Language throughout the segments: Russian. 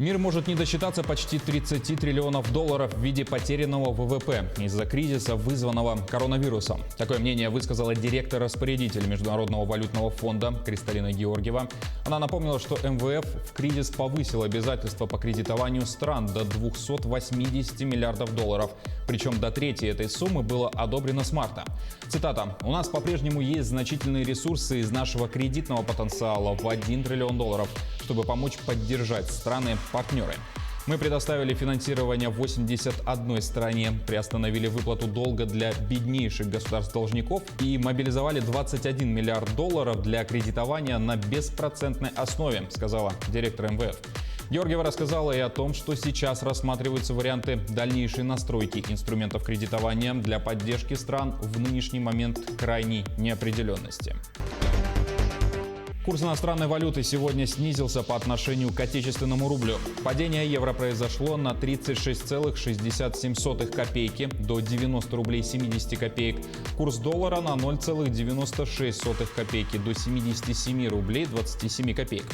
Мир может не досчитаться почти 30 триллионов долларов в виде потерянного ВВП из-за кризиса, вызванного коронавирусом. Такое мнение высказала директор-распорядитель Международного валютного фонда Кристалина Георгиева. Она напомнила, что МВФ в кризис повысил обязательства по кредитованию стран до 280 миллиардов долларов. Причем до трети этой суммы было одобрено с марта. Цитата: «У нас по-прежнему есть значительные ресурсы из нашего кредитного потенциала в 1 триллион долларов, чтобы помочь поддержать страны-партнеры. Мы предоставили финансирование 81 стране, приостановили выплату долга для беднейших государств-должников и мобилизовали 21 миллиард долларов для кредитования на беспроцентной основе», сказала директор МВФ. Георгиева рассказала и о том, что сейчас рассматриваются варианты дальнейшей настройки инструментов кредитования для поддержки стран в нынешний момент крайней неопределенности. Курс иностранной валюты сегодня снизился по отношению к отечественному рублю. Падение евро произошло на 36,67 копейки до 90 рублей 70 копеек. Курс доллара на 0,96 копейки до 77 рублей 27 копеек.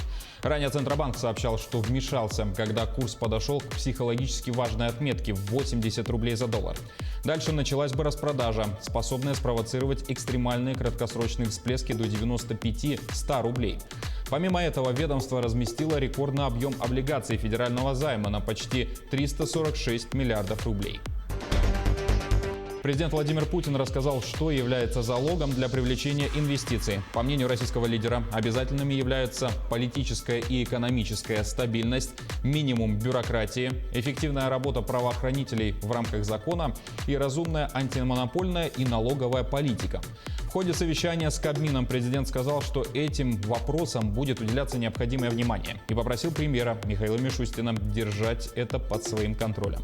Ранее Центробанк сообщал, что вмешался, когда курс подошел к психологически важной отметке в 80 рублей за доллар. Дальше началась бы распродажа, способная спровоцировать экстремальные краткосрочные всплески до 95-100 рублей. Помимо этого, ведомство разместило рекордный объем облигаций федерального займа на почти 346 миллиардов рублей. Президент Владимир Путин рассказал, что является залогом для привлечения инвестиций. По мнению российского лидера, обязательными являются политическая и экономическая стабильность, минимум бюрократии, эффективная работа правоохранителей в рамках закона и разумная антимонопольная и налоговая политика. В ходе совещания с Кабмином президент сказал, что этим вопросам будет уделяться необходимое внимание и попросил премьера Михаила Мишустина держать это под своим контролем.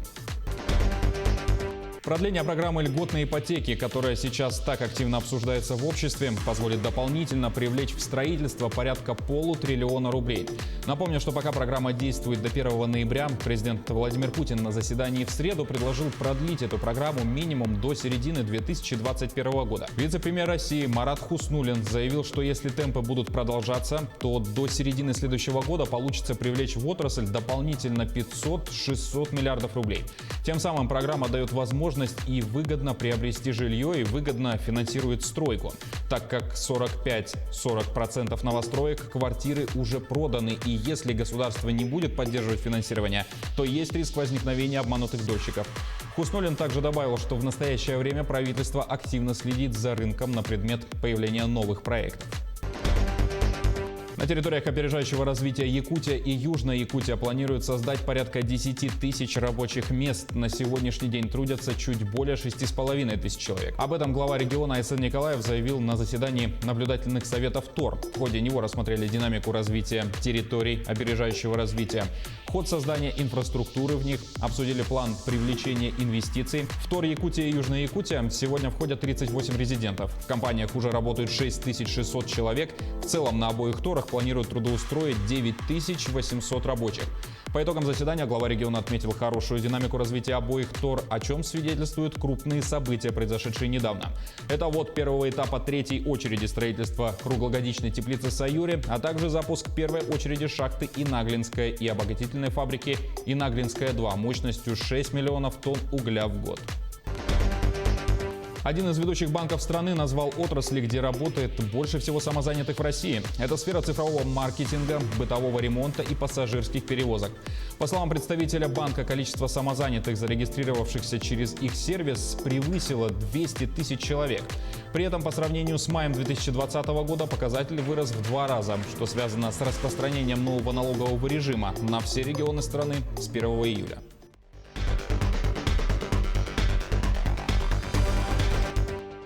Продление программы льготной ипотеки, которая сейчас так активно обсуждается в обществе, позволит дополнительно привлечь в строительство порядка полутриллиона рублей. Напомню, что пока программа действует до 1 ноября, президент Владимир Путин на заседании в среду предложил продлить эту программу минимум до середины 2021 года. Вице-премьер России Марат Хуснуллин заявил, что если темпы будут продолжаться, то до середины следующего года получится привлечь в отрасль дополнительно 500-600 миллиардов рублей. Тем самым программа дает возможность и выгодно приобрести жилье и выгодно финансирует стройку, так как 45-40% новостроек квартиры уже проданы, и если государство не будет поддерживать финансирование, то есть риск возникновения обманутых дольщиков. Хуснуллин также добавил, что в настоящее время правительство активно следит за рынком на предмет появления новых проектов. На территориях опережающего развития Якутия и Южная Якутия планируют создать порядка 10 тысяч рабочих мест. На сегодняшний день трудятся чуть более 6,5 тысяч человек. Об этом глава региона Айсен Николаев заявил на заседании наблюдательных советов ТОР. В ходе него рассмотрели динамику развития территорий опережающего развития, ход создания инфраструктуры в них, обсудили план привлечения инвестиций. В ТОР Якутия и Южная Якутия сегодня входят 38 резидентов. В компаниях уже работают 6600 человек. В целом на обоих ТОРах планируют трудоустроить 9800 рабочих. По итогам заседания глава региона отметил хорошую динамику развития обоих ТОР, о чем свидетельствуют крупные события, произошедшие недавно. Это вот первого этапа третьей очереди строительства круглогодичной теплицы «Саюри», а также запуск первой очереди шахты Инаглинская и обогатительной фабрики Инаглинская-2 мощностью 6 миллионов тонн угля в год. Один из ведущих банков страны назвал отрасли, где работает больше всего самозанятых в России. Это сфера цифрового маркетинга, бытового ремонта и пассажирских перевозок. По словам представителя банка, количество самозанятых, зарегистрировавшихся через их сервис, превысило 200 тысяч человек. При этом по сравнению с маем 2020 года показатель вырос в 2 раза, что связано с распространением нового налогового режима на все регионы страны с 1 июля.